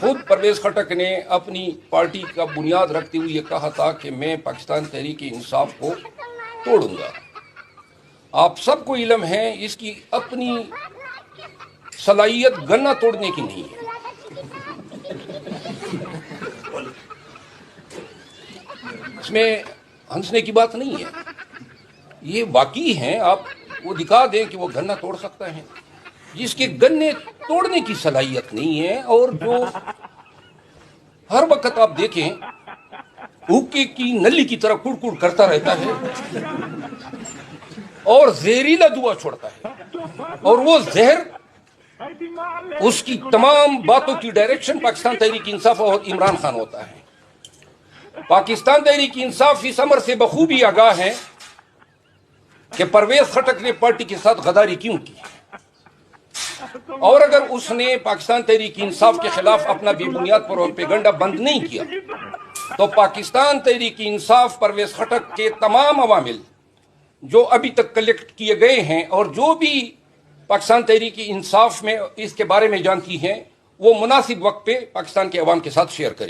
خود پرویز خٹک نے اپنی پارٹی کا بنیاد رکھتے ہوئے یہ کہا تھا کہ میں پاکستان تحریک انصاف کو توڑوں گا۔ آپ سب کو علم ہے اس کی اپنی صلاحیت گنا توڑنے کی نہیں ہے۔ اس میں ہنسنے کی بات نہیں ہے، یہ واقعی ہیں۔ آپ وہ دکھا دیں کہ وہ گنا توڑ سکتا ہے، جس کے گنے توڑنے کی صلاحیت نہیں ہے، اور جو ہر وقت آپ دیکھیں حقے کی نلی کی طرح کڑ کڑ کرتا رہتا ہے اور زہریلا دعا چھوڑتا ہے، اور وہ زہر اس کی تمام باتوں کی ڈائریکشن پاکستان تحریک انصاف اور عمران خان ہوتا ہے۔ پاکستان تحریک انصاف اس امر سے بخوبی آگاہ ہے کہ پرویز خٹک نے پارٹی کے ساتھ غداری کیوں کی، اور اگر اس نے پاکستان تحریک انصاف کے خلاف اپنا بے بنیاد پروپیگنڈا بند نہیں کیا تو پاکستان تحریک انصاف پرویز خٹک کے تمام عوامل جو ابھی تک کلیکٹ کیے گئے ہیں اور جو بھی پاکستان تحریک انصاف میں اس کے بارے میں جانتی ہیں، وہ مناسب وقت پہ پاکستان کے عوام کے ساتھ شیئر کرے۔